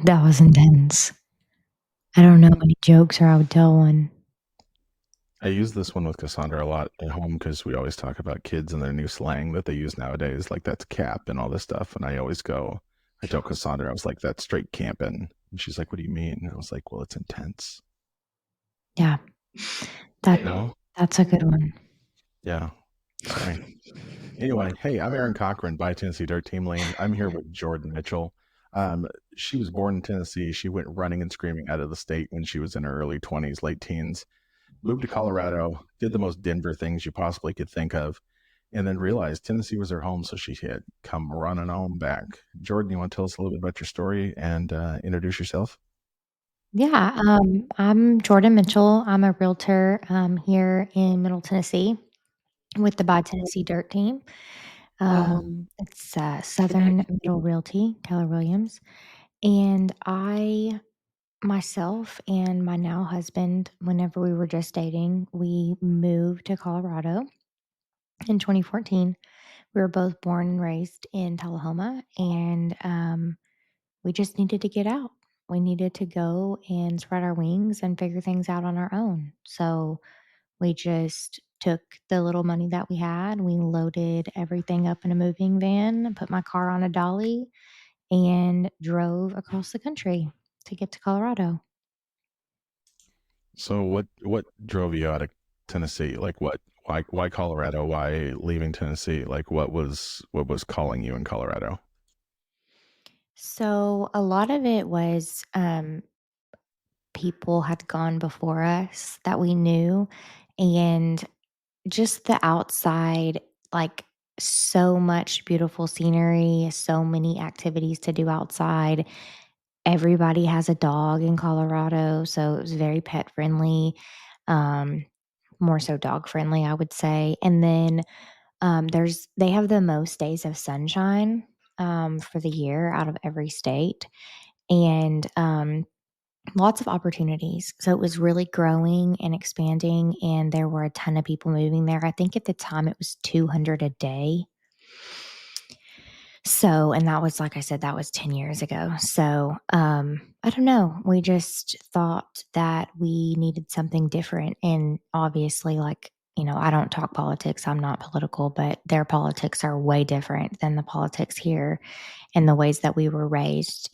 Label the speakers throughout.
Speaker 1: That was intense. I don't know any jokes or I would tell one.
Speaker 2: I use this one with Cassandra a lot at home because we always talk about kids and their new slang that they use nowadays, like that's cap and all this stuff. And I tell Cassandra, I was like, that's straight camping. And she's like, what do you mean? And I was like, well, it's intense.
Speaker 1: Yeah, that
Speaker 2: You know?
Speaker 1: that's a good one.
Speaker 2: Yeah. Sorry. Anyway, hey, I'm Aaron Cochran by Tennessee Dirt Team Lane. I'm here with Jordan Mitchell. Um, she was born in Tennessee. She went running and screaming out of the state when she was in her early 20s, late teens. Moved to Colorado, did the most Denver things you possibly could think of, and then realized Tennessee was her home, so she had come running on back. Jordan, you want to tell us a little bit about your story and introduce yourself?
Speaker 1: Yeah, I'm Jordan Mitchell. I'm a realtor here in Middle Tennessee with the By Tennessee Dirt Team. It's Southern Middle Realty, Keller Williams. And I myself and my now husband, whenever we were just dating, we moved to Colorado in 2014. We were both born and raised in Tullahoma, and we just needed to get out. We needed to go and spread our wings and figure things out on our own. So we just took the little money that we had, we loaded everything up in a moving van, put my car on a dolly, and drove across the country to get to Colorado.
Speaker 2: So, what drove you out of Tennessee? Like, what? Why Colorado? Why leaving Tennessee? Like, what was calling you in Colorado?
Speaker 1: So a lot of it was people had gone before us that we knew, and just the outside, like so much beautiful scenery, so many activities to do outside. Everybody has a dog in Colorado, so it was very pet friendly, um, more so dog friendly, I would say. And then they have the most days of sunshine for the year out of every state, and lots of opportunities. So it was really growing and expanding, and there were a ton of people moving there. I think at the time it was 200 a day. So, and that was, like I said, that was 10 years ago. So, I don't know. We just thought that we needed something different. And obviously, like, I don't talk politics. I'm not political, but their politics are way different than the politics here and the ways that we were raised.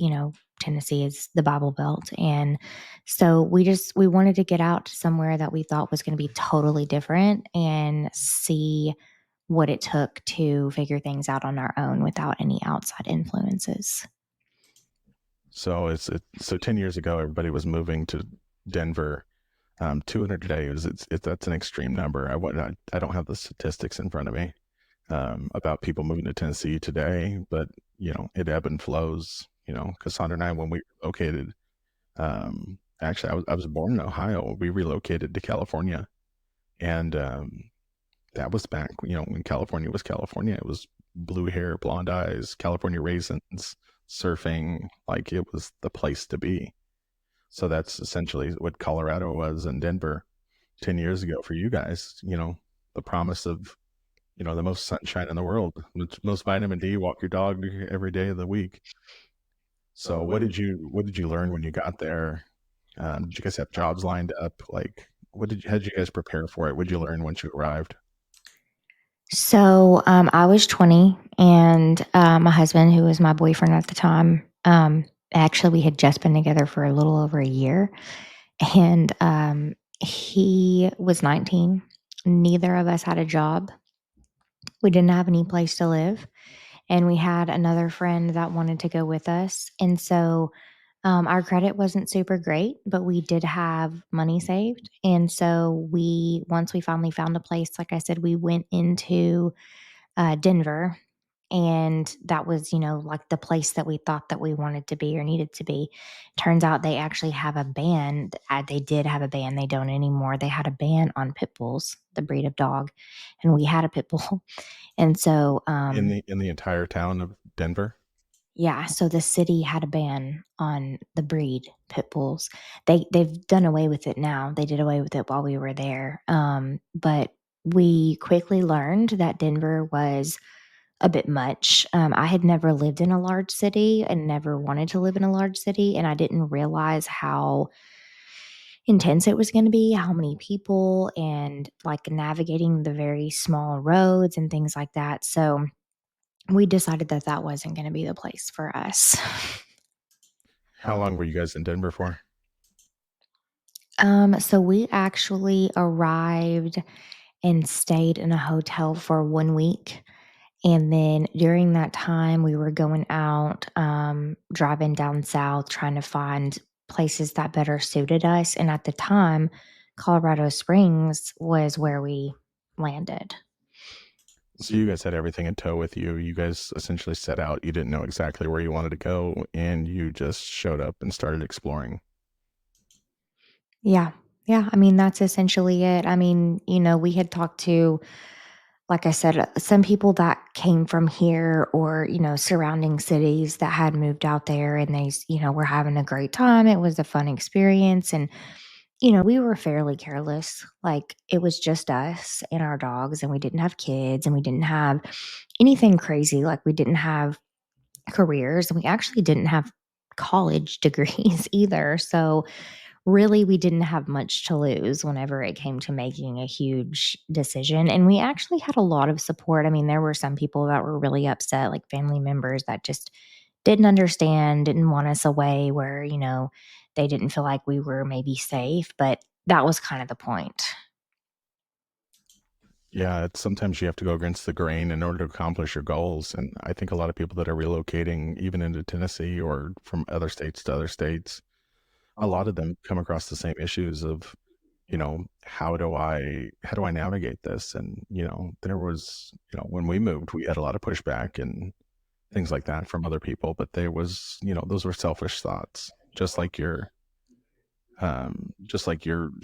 Speaker 1: Tennessee is the Bible Belt. And so we wanted to get out to somewhere that we thought was going to be totally different and see what it took to figure things out on our own without any outside influences.
Speaker 2: So 10 years ago, everybody was moving to Denver. 200 days. That's an extreme number. I don't have the statistics in front of me about people moving to Tennessee today, but it ebb and flows. Cassandra and I, when we relocated, actually, I was born in Ohio. We relocated to California, and that was back, when California was California. It was blue hair, blonde eyes, California raisins, surfing. Like it was the place to be. So that's essentially what Colorado was in Denver 10 years ago for you guys. The promise of, the most sunshine in the world, most vitamin D, walk your dog every day of the week. So what did you learn when you got there? Did you guys have jobs lined up? Like, how did you guys prepare for it? What did you learn once you arrived?
Speaker 1: So I was 20, and my husband, who was my boyfriend at the time, actually, we had just been together for a little over a year, and he was 19. Neither of us had a job. We didn't have any place to live, and we had another friend that wanted to go with us. And so our credit wasn't super great, but we did have money saved. And so once we finally found a place, like I said, we went into Denver. And that was, like the place that we thought that we wanted to be or needed to be. Turns out they actually have a ban. They did have a ban. They don't anymore. They had a ban on pit bulls, the breed of dog, and we had a pit bull. And so,
Speaker 2: In the entire town of Denver?
Speaker 1: yeah, so the city had a ban on the breed pit bulls. They've done away with it now. They did away with it while we were there. But we quickly learned that Denver was a bit much. I had never lived in a large city and never wanted to live in a large city, and I didn't realize how intense it was gonna be, how many people, and, like, navigating the very small roads and things like that, so we decided that that wasn't gonna be the place for us.
Speaker 2: How long were you guys in Denver for?
Speaker 1: So we actually arrived and stayed in a hotel for 1 week, and then during that time, we were going out, driving down south, trying to find places that better suited us, and at the time, Colorado Springs was where we landed.
Speaker 2: So you guys had everything in tow with you. You guys essentially set out. You didn't know exactly where you wanted to go, and you just showed up and started exploring.
Speaker 1: Yeah. Yeah, I mean, that's essentially it. I mean, we had talked to, like I said, some people that came from here or, surrounding cities that had moved out there and were having a great time. It was a fun experience. And, we were fairly careless. Like it was just us and our dogs, and we didn't have kids and we didn't have anything crazy. Like we didn't have careers and we actually didn't have college degrees either. So, really, we didn't have much to lose whenever it came to making a huge decision, and we actually had a lot of support. I mean, there were some people that were really upset, like family members that just didn't understand, didn't want us away where, they didn't feel like we were maybe safe, but that was kind of the point.
Speaker 2: Yeah, it's sometimes you have to go against the grain in order to accomplish your goals. And I think a lot of people that are relocating, even into Tennessee or from other states to other states, a lot of them come across the same issues of, how do I navigate this? And, there was, when we moved, we had a lot of pushback and things like that from other people, but there was, those were selfish thoughts, just like your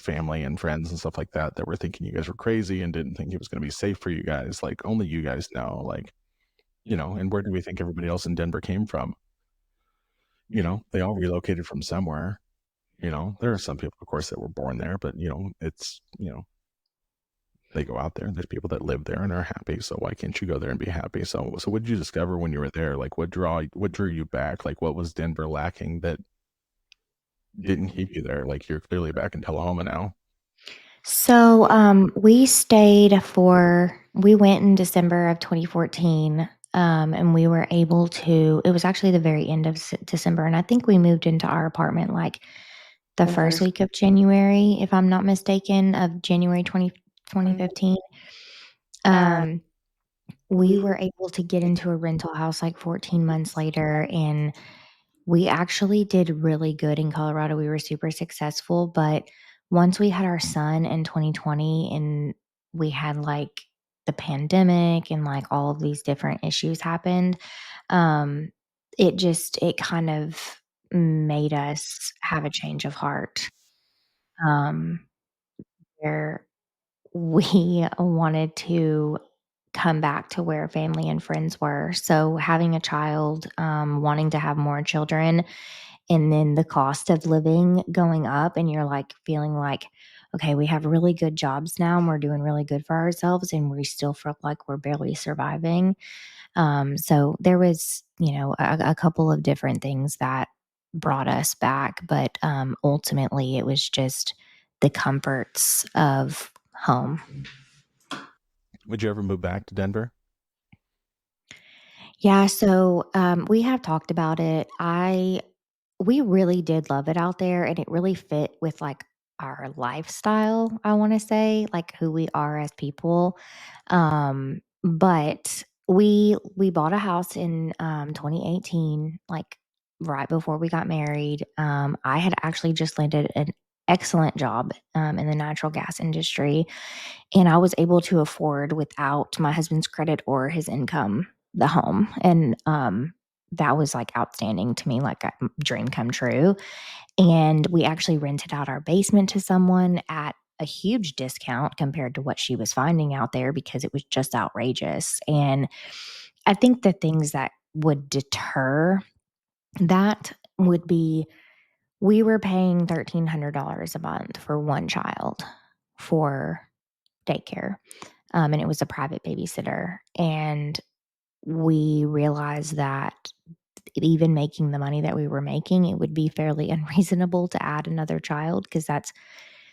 Speaker 2: family and friends and stuff like that that were thinking you guys were crazy and didn't think it was going to be safe for you guys. Like only you guys know, like, and where do we think everybody else in Denver came from? They all relocated from somewhere. There are some people, of course, that were born there, but it's, they go out there. There's people that live there and are happy. So why can't you go there and be happy? So what did you discover when you were there? Like what drew you back? Like what was Denver lacking that didn't keep you there? Like you're clearly back in Tullahoma now.
Speaker 1: So, we went in December of 2014, and we were able to, it was actually the very end of December, and I think we moved into our apartment like the first week of January, if I'm not mistaken, of January 2015. Um, we were able to get into a rental house like 14 months later, and we actually did really good in Colorado. We were super successful, but once we had our son in 2020 and we had like the pandemic and like all of these different issues happened, um, it kind of made us have a change of heart. Um, where we wanted to come back to where family and friends were. So having a child, wanting to have more children, and then the cost of living going up, and you're like feeling like, okay, we have really good jobs now and we're doing really good for ourselves, and we still feel like we're barely surviving. So there was, a couple of different things that brought us back, but ultimately it was just the comforts of home.
Speaker 2: Would you ever move back to Denver?
Speaker 1: Yeah, so we have talked about it. We really did love it out there, and it really fit with like our lifestyle, I want to say, like who we are as people. But we bought a house in 2018, like right before we got married. I had actually just landed an excellent job in the natural gas industry, and I was able to afford, without my husband's credit or his income, the home. And that was like outstanding to me, like a dream come true. And we actually rented out our basement to someone at a huge discount compared to what she was finding out there, because it was just outrageous. And I think the things that would deter that would be, we were paying $1,300 a month for one child for daycare, and it was a private babysitter. And we realized that even making the money that we were making, it would be fairly unreasonable to add another child because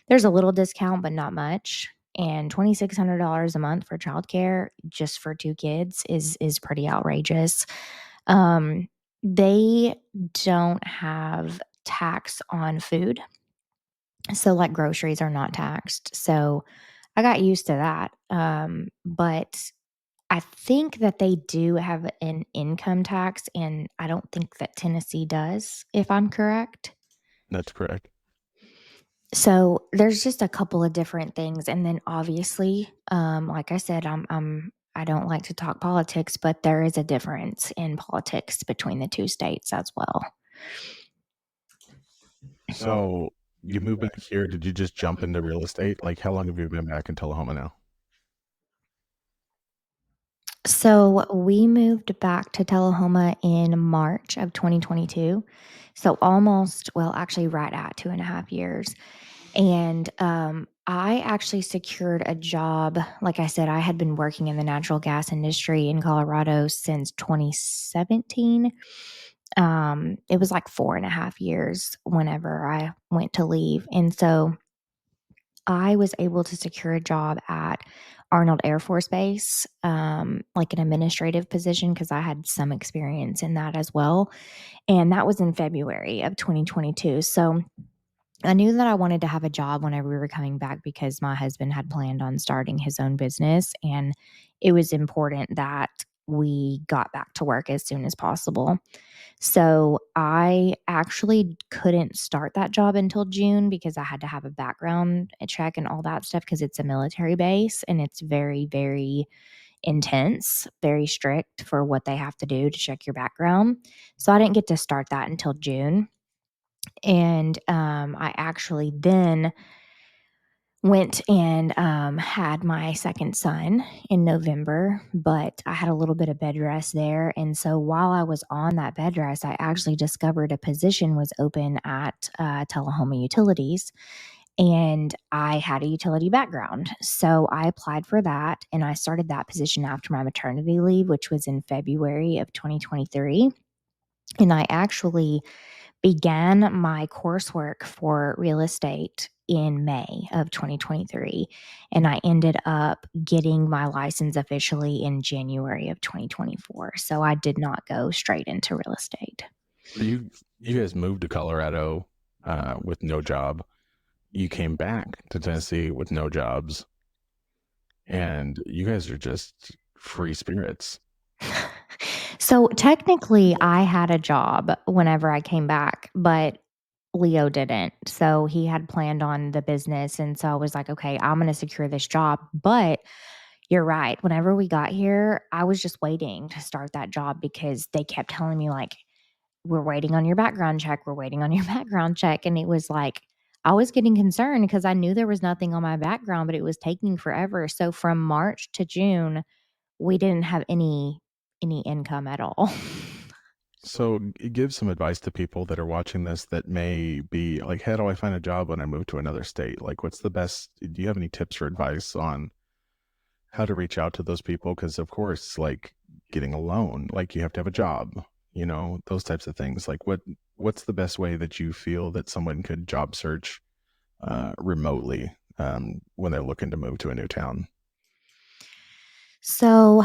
Speaker 1: there's a little discount, but not much. And $2,600 a month for childcare just for 2 kids is pretty outrageous. Um, they don't have tax on food, so, like, groceries are not taxed, so I got used to that, but I think that they do have an income tax, and I don't think that Tennessee does, if I'm correct.
Speaker 2: That's correct.
Speaker 1: So there's just a couple of different things, and then obviously, like I said, I don't like to talk politics, but there is a difference in politics between the 2 states as well.
Speaker 2: So you moved back here. Did you just jump into real estate? Like, how long have you been back in Tullahoma now?
Speaker 1: So we moved back to Tullahoma in March of 2022. So almost, well, actually, right at 2.5 years. And I actually secured a job. Like I said, I had been working in the natural gas industry in Colorado since 2017. It was like 4.5 years whenever I went to leave. And so I was able to secure a job at Arnold Air Force Base, like an administrative position, because I had some experience in that as well. And that was in February of 2022. So I knew that I wanted to have a job whenever we were coming back because my husband had planned on starting his own business. And it was important that we got back to work as soon as possible. So I actually couldn't start that job until June because I had to have a background check and all that stuff because it's a military base and it's very, very intense, very strict for what they have to do to check your background. So I didn't get to start that until June. And I actually then went and had my second son in November, but I had a little bit of bed rest there. And so while I was on that bed rest, I actually discovered a position was open at Tullahoma Utilities. And I had a utility background. So I applied for that and I started that position after my maternity leave, which was in February of 2023. And I actually began my coursework for real estate in May of 2023, and I ended up getting my license officially in January of 2024. So I did not go straight into real estate.
Speaker 2: So you guys moved to Colorado with no job. You came back to Tennessee with no jobs, and you guys are just free spirits.
Speaker 1: So technically, I had a job whenever I came back, but Leo didn't. So he had planned on the business. And so I was like, okay, I'm going to secure this job. But you're right. Whenever we got here, I was just waiting to start that job because they kept telling me, like, we're waiting on your background check. We're waiting on your background check. And it was like, I was getting concerned because I knew there was nothing on my background, but it was taking forever. So from March to June, we didn't have any income at all.
Speaker 2: So give some advice to people that are watching this that may be like, how do I find a job when I move to another state? Like, what's the best? Do you have any tips or advice on how to reach out to those people? Because of course, like getting a loan, like you have to have a job, those types of things. Like what's the best way that you feel that someone could job search remotely when they're looking to move to a new town?
Speaker 1: So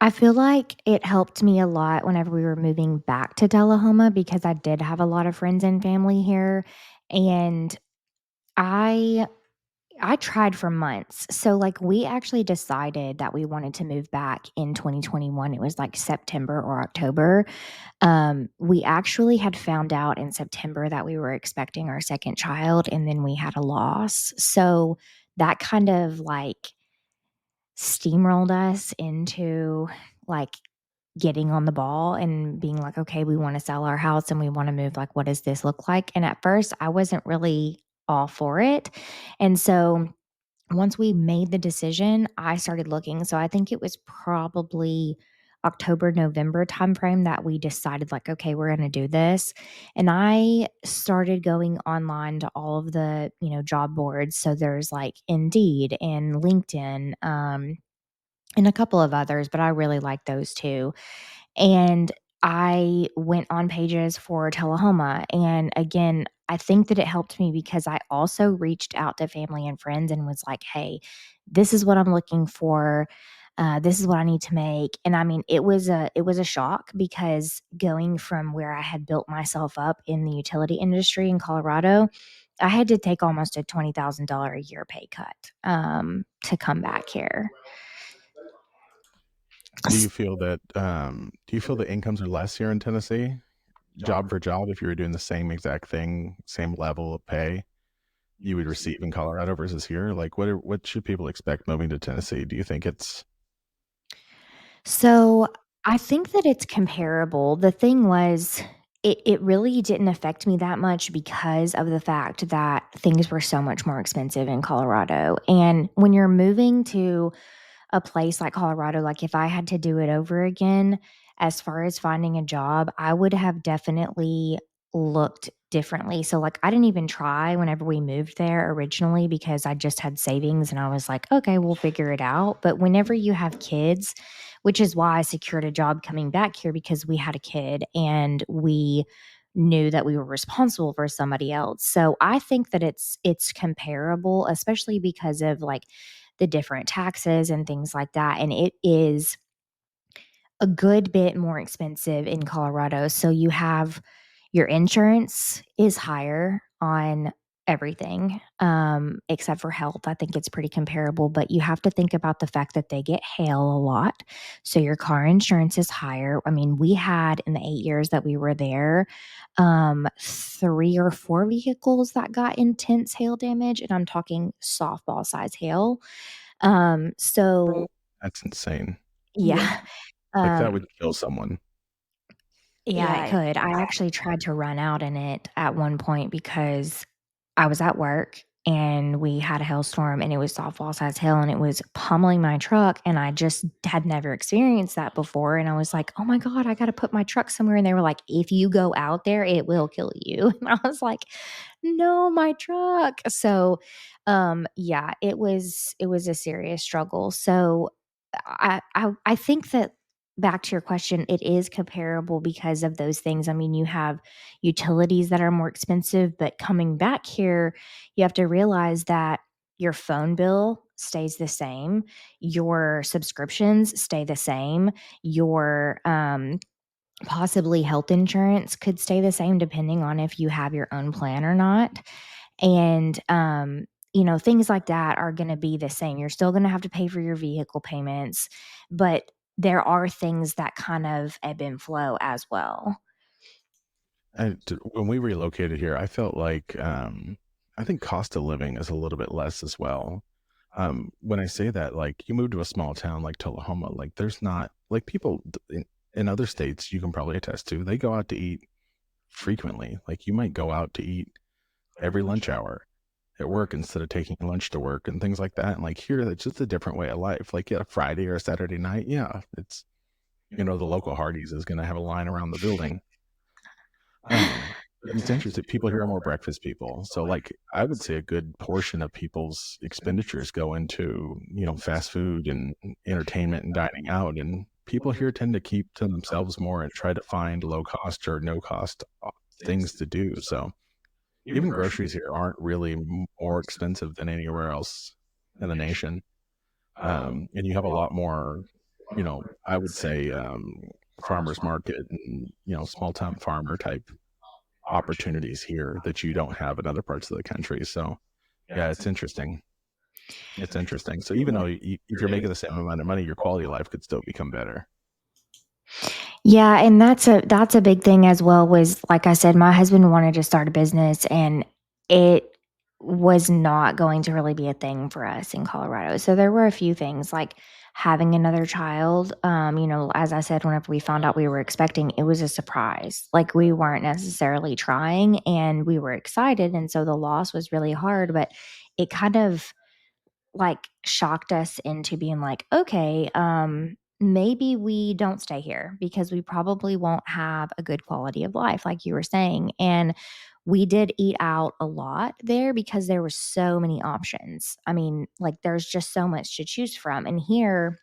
Speaker 1: I feel like it helped me a lot whenever we were moving back to Tullahoma because I did have a lot of friends and family here. And I I tried for months. So, like, we actually decided that we wanted to move back in 2021. It was like September or October. We actually had found out in September that we were expecting our second child, and then we had a loss. So that kind of like steamrolled us into like getting on the ball and being like, okay, we want to sell our house and we want to move. Like, what does this look like? And at first, I wasn't really all for it. And so once we made the decision, I started looking. So I think it was probably October, November timeframe that we decided, like, okay, we're going to do this. And I started going online to all of the, job boards. So there's like Indeed and LinkedIn, and a couple of others, but I really like those 2. And I went on pages for Tullahoma, and again, I think that it helped me because I also reached out to family and friends and was like, "Hey, this is what I'm looking for. This is what I need to make." And I mean, it was a shock because going from where I had built myself up in the utility industry in Colorado, I had to take almost a $20,000 a year pay cut to come back here.
Speaker 2: Do you feel the incomes are less here in Tennessee, job for job, if you were doing the same exact thing, same level of pay you would receive in Colorado versus here? Like, what should people expect moving to Tennessee? Do you think it's
Speaker 1: So, I think that it's comparable. The thing was, it really didn't affect me that much because of the fact that things were so much more expensive in Colorado, and when you're moving to a place like Colorado, like, if I had to do it over again, as far as finding a job, I would have definitely looked differently. So, like, I didn't even try whenever we moved there originally because I just had savings and I was like, "Okay, we'll figure it out." But whenever you have kids, which is why I secured a job coming back here because we had a kid and we knew that we were responsible for somebody else. So, I think that it's comparable, especially because of, like, the different taxes and things like that, and it is a good bit more expensive in Colorado. So you have your insurance is higher on everything, except for health. I think it's pretty comparable, but you have to think about the fact that they get hail a lot. So your car insurance is higher. I mean, we had in the 8 years that we were there, 3 or 4 vehicles that got intense hail damage, and I'm talking softball size hail. So
Speaker 2: that's insane.
Speaker 1: yeah.
Speaker 2: Like, that
Speaker 1: Um,
Speaker 2: would kill someone.
Speaker 1: Yeah, it could. I actually tried to run out in it at one point because I was at work and we had a hailstorm and it was softball size hail and it was pummeling my truck and I just had never experienced that before and I was like, "Oh my god, I gotta put my truck somewhere." And they were like, "If you go out there, it will kill you." And I was like, "No, my truck." So, yeah, it was a serious struggle. So, I think that back to your question, it is comparable because of those things. I mean, you have utilities that are more expensive, but coming back here, you have to realize that your phone bill stays the same, your subscriptions stay the same, your possibly health insurance could stay the same depending on if you have your own plan or not. And, things like that are going to be the same. You're still going to have to pay for your vehicle payments, but there are things that kind of ebb and flow as well.
Speaker 2: When we relocated here, I felt like I think cost of living is a little bit less as well. When I say that, like, you move to a small town like Tullahoma, like, there's not like people in other states you can probably attest to. They go out to eat frequently. Like, you might go out to eat every lunch hour at work instead of taking lunch to work and things like that. And like here, that's just a different way of life. Like, yeah, Friday or a Saturday night, yeah, it's the local Hardee's is going to have a line around the building. But it's interesting. People here are more breakfast people. So, like, I would say a good portion of people's expenditures go into, fast food and entertainment and dining out. And people here tend to keep to themselves more and try to find low cost or no cost things to do. So, even groceries here aren't really more expensive than anywhere else in the nation. And you have a lot more, I would say, farmers market and, small town farmer type opportunities here that you don't have in other parts of the country. So, yeah, it's interesting. It's interesting. So, even though if you're making the same amount of money, your quality of life could still become better.
Speaker 1: Yeah, and that's a big thing as well was like I said, my husband wanted to start a business and it was not going to really be a thing for us in Colorado. So there were a few things like having another child. As I said, whenever we found out we were expecting, it was a surprise. Like we weren't necessarily trying and we were excited. And so the loss was really hard, but it kind of like shocked us into being like, okay, maybe we don't stay here because we probably won't have a good quality of life, like you were saying. And we did eat out a lot there because there were so many options. I mean, like there's just so much to choose from. And here,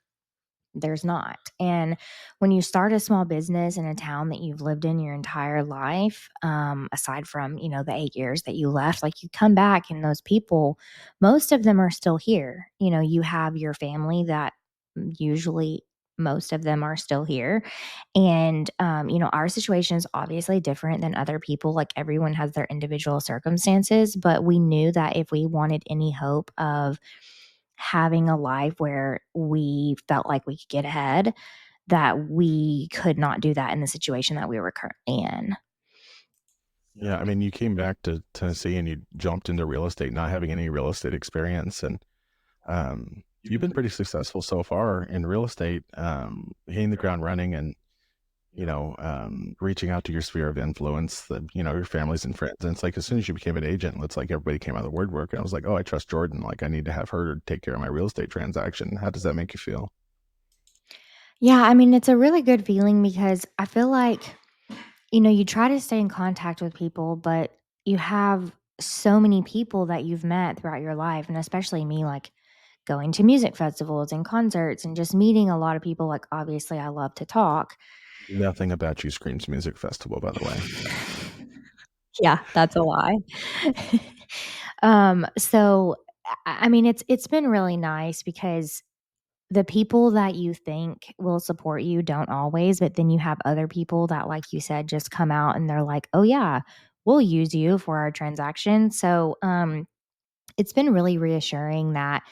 Speaker 1: There's not. And when you start a small business in a town that you've lived in your entire life, aside from, the 8 years that you left, like you come back and those people, most of them are still here. You have your family that usually most of them are still here. And, our situation is obviously different than other people. Like everyone has their individual circumstances, but we knew that if we wanted any hope of having a life where we felt like we could get ahead, that we could not do that in the situation that we were currently in.
Speaker 2: Yeah, I mean, you came back to Tennessee and you jumped into real estate, not having any real estate experience, and you've been pretty successful so far in real estate, hitting the ground running, and reaching out to your sphere of influence, your families and friends. And it's like as soon as you became an agent, it's like everybody came out of the woodwork, and I was like, oh, I trust Jordan. Like I need to have her take care of my real estate transaction. How does that make you feel?
Speaker 1: Yeah, I mean, it's a really good feeling because I feel like, you try to stay in contact with people, but you have so many people that you've met throughout your life, and especially me, like going to music festivals and concerts and just meeting a lot of people. Like, obviously, I love to talk.
Speaker 2: Nothing about you screams music festival, by the way.
Speaker 1: Yeah, that's a lie. So I mean, it's been really nice because the people that you think will support you don't always, but then you have other people that, like you said, just come out and they're like, "Oh yeah, we'll use you for our transaction." So, it's been really reassuring that,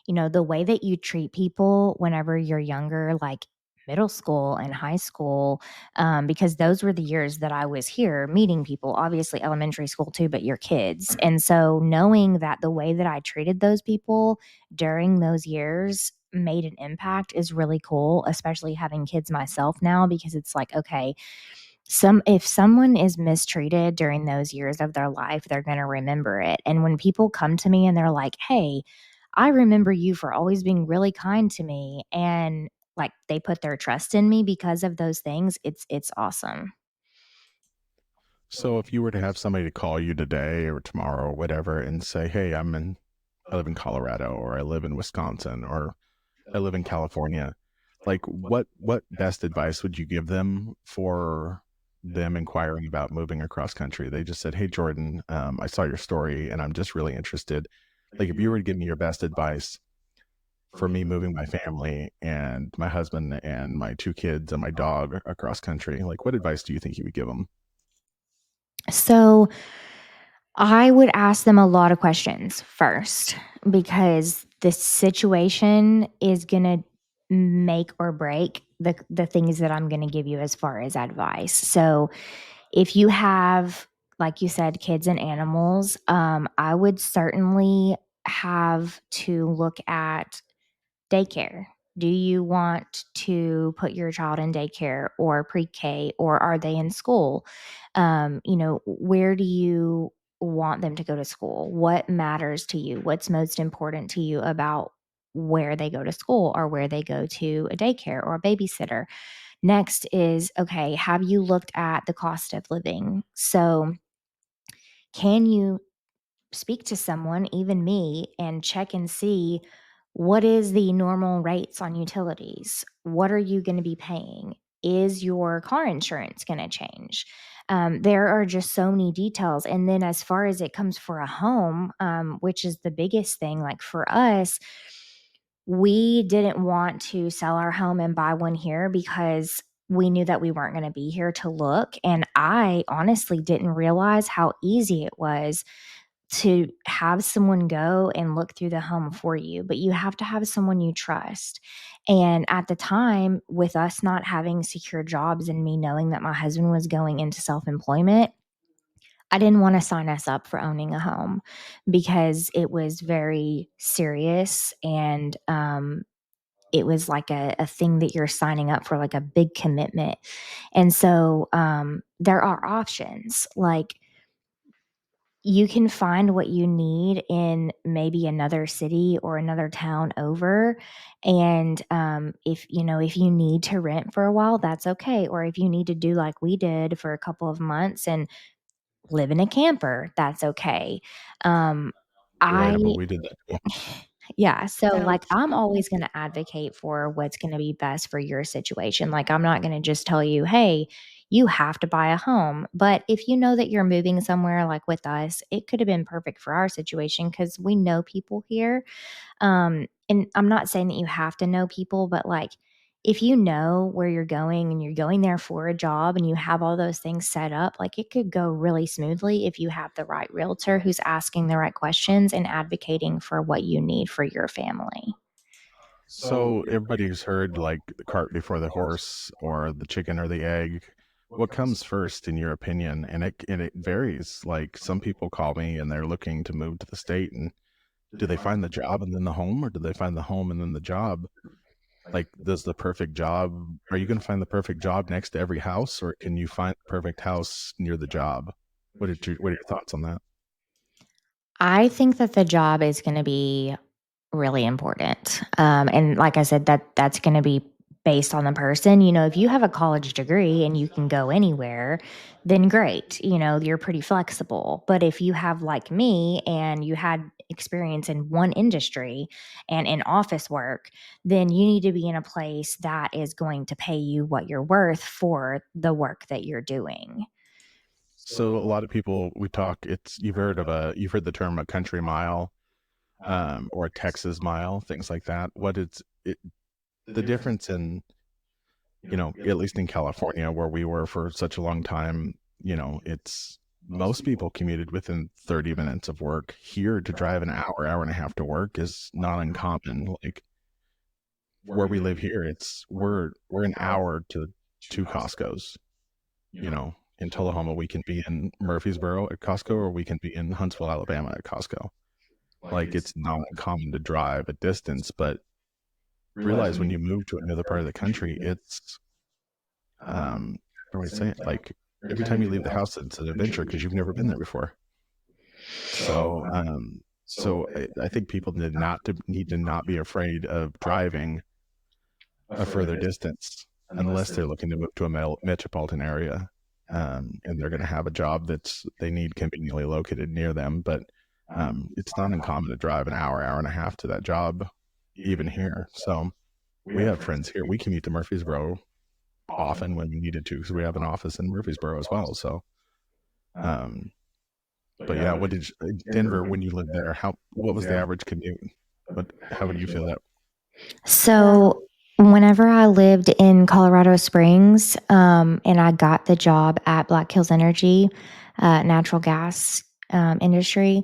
Speaker 1: the way that you treat people whenever you're younger, like middle school and high school, because those were the years that I was here meeting people, obviously elementary school too, but your kids. And so knowing that the way that I treated those people during those years made an impact is really cool, especially having kids myself now, because it's like, okay, if someone is mistreated during those years of their life, they're going to remember it. And when people come to me and they're like, "Hey, I remember you for always being really kind to me," and like they put their trust in me because of those things, it's awesome.
Speaker 2: So if you were to have somebody to call you today or tomorrow or whatever and say, hey, I live in Colorado, or I live in Wisconsin, or I live in California. Like what best advice would you give them for them inquiring about moving across country? They just said, "Hey Jordan, I saw your story and I'm just really interested." Like if you were to give me your best advice for me moving my family and my husband and my two kids and my dog across country, like what advice do you think you would give them?
Speaker 1: So I would ask them a lot of questions first because the situation is going to make or break the things that I'm going to give you as far as advice. So if you have, like you said, kids and animals, I would certainly have to look at daycare. Do you want to put your child in daycare or pre-K, or are they in school? Where do you want them to go to school? What matters to you? What's most important to you about where they go to school or where they go to a daycare or a babysitter? Next is, okay, have you looked at the cost of living? So, can you speak to someone, even me, and check and see what is the normal rates on utilities? What are you going to be paying? Is your car insurance going to change? There are just so many details. And then, as far as it comes for a home, which is the biggest thing, like for us, we didn't want to sell our home and buy one here because we knew that we weren't going to be here to look. And I honestly didn't realize how easy it was to have someone go and look through the home for you, but you have to have someone you trust. And at the time, with us not having secure jobs and me knowing that my husband was going into self employment, I didn't want to sign us up for owning a home because it was very serious, and it was like a thing that you're signing up for, like a big commitment. And so there are options. Like, you can find what you need in maybe another city or another town over. And if you need to rent for a while, that's okay. Or if you need to do like we did for a couple of months and live in a camper, that's okay. Um, I
Speaker 2: Relatable. We did that too.
Speaker 1: Yeah, so, like, I'm always gonna advocate for what's gonna be best for your situation, like, I'm not gonna just tell you, "Hey, you have to buy a home," but if you know that you're moving somewhere, like with us, it could have been perfect for our situation because we know people here. And I'm not saying that you have to know people, but like if you know where you're going and you're going there for a job and you have all those things set up, like it could go really smoothly if you have the right realtor who's asking the right questions and advocating for what you need for your family.
Speaker 2: So everybody's heard like the cart before the horse or the chicken or the egg. What comes first in your opinion? And it varies. Like some people call me and they're looking to move to the state, and do they find the job and then the home, or do they find the home and then the job? Like, does the perfect job, are you going to find the perfect job next to every house, or can you find the perfect house near the job? What are your thoughts on that?
Speaker 1: I think that the job is going to be really important. And like I said, that's going to be based on the person. You know, if you have a college degree and you can go anywhere, then great. You know, you're pretty flexible. But if you have like me and you had experience in one industry and in office work, then you need to be in a place that is going to pay you what you're worth for the work that you're doing.
Speaker 2: So a lot of people we talk, it's you've heard the term a country mile, or a Texas mile, things like that. What is it, the difference in, at least in California where we were for such a long time, it's most people commuted within 30 minutes of work. Here to drive an hour and a half to work is not uncommon. Like where we live here, we're an hour to two Costco's. In Tullahoma, we can be in Murfreesboro at Costco, or we can be in Huntsville, Alabama at Costco. Like it's not uncommon to drive a distance, but realize when you move to another part of the country, it's how do I say it? Like every time you leave the house, it's an adventure because you've never been there before. So, I think people need to not be afraid of driving a further distance unless they're looking to move to a metropolitan area, and they're going to have a job they need conveniently located near them. But it's not uncommon to drive an hour and a half to that job, even here. So we have friends here. We commute to Murfreesboro often when we needed to because we have an office in Murfreesboro as well. So, um, but yeah, what did Denver when you lived there? What was the average commute? How would you feel that?
Speaker 1: So, whenever I lived in Colorado Springs, and I got the job at Black Hills Energy, natural gas industry,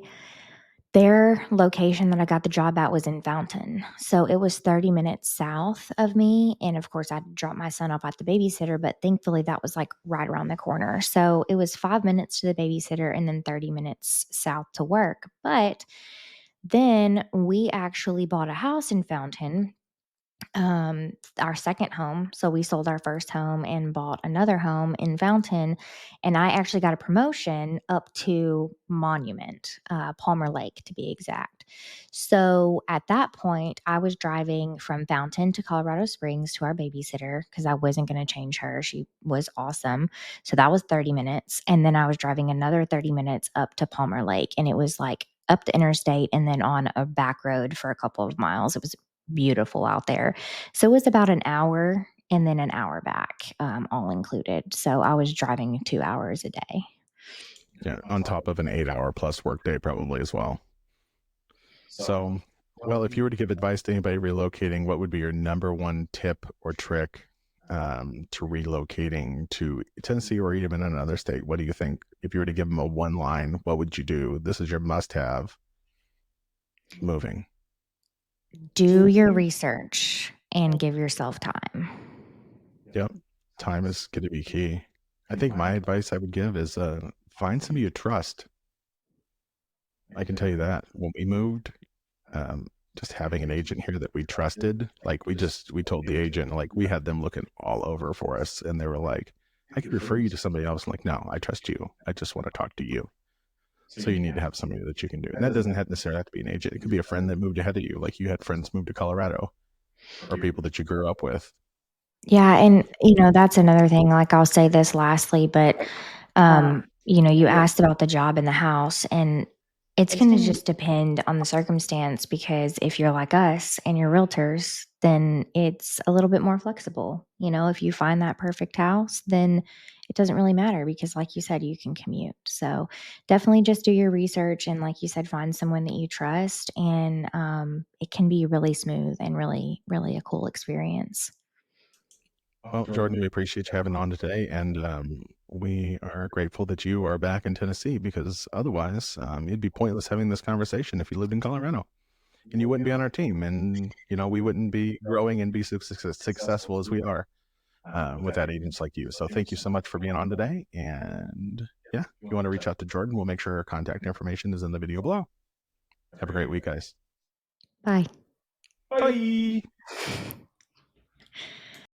Speaker 1: their location that I got the job at was in Fountain. So it was 30 minutes south of me. And of course, I dropped my son off at the babysitter, but thankfully that was like right around the corner. So it was 5 minutes to the babysitter and then 30 minutes south to work. But then we actually bought a house in Fountain, our second home. So we sold our first home and bought another home in Fountain. And I actually got a promotion up to Monument, Palmer Lake to be exact. So at that point, I was driving from Fountain to Colorado Springs to our babysitter because I wasn't going to change her. She was awesome. So that was 30 minutes. And then I was driving another 30 minutes up to Palmer Lake. And it was like up the interstate and then on a back road for a couple of miles. It was beautiful out there. So it was about an hour and then an hour back, all included. So I was driving 2 hours a day.
Speaker 2: Yeah, on top of an 8 hour plus workday, probably as well. So, well, if you were to give advice to anybody relocating, what would be your number one tip or trick to relocating to Tennessee or even another state? What do you think? If you were to give them a one line, what would you do? This is your must have moving.
Speaker 1: Do your research and give yourself time.
Speaker 2: Yep. Time is going to be key. I think my advice I would give is find somebody you trust. I can tell you that when we moved, um, just having an agent here that we trusted, like we told the agent, like we had them looking all over for us, and they were like, I could refer you to somebody else. I'm like, no, I trust you. I just want to talk to you. So you need to have somebody that you can do. And that doesn't necessarily have to be an agent. It could be a friend that moved ahead of you. Like you had friends move to Colorado, or people that you grew up with.
Speaker 1: Yeah, and that's another thing. Like I'll say this lastly, but you asked about the job in the house, and It's gonna just depend on the circumstance because if you're like us and you're realtors, then it's a little bit more flexible. You know, if you find that perfect house, then it doesn't really matter because, like you said, you can commute. So definitely just do your research and, like you said, find someone that you trust, and it can be really smooth and really, really a cool experience.
Speaker 2: Well, Jordan, we appreciate you having on today, and we are grateful that you are back in Tennessee because otherwise, it'd be pointless having this conversation if you lived in Colorado, and you wouldn't be on our team, and we wouldn't be growing and be successful as we are without agents like you. So, thank you so much for being on today, and yeah, if you want to reach out to Jordan, we'll make sure her contact information is in the video below. Have a great week, guys.
Speaker 1: Bye.
Speaker 2: Bye.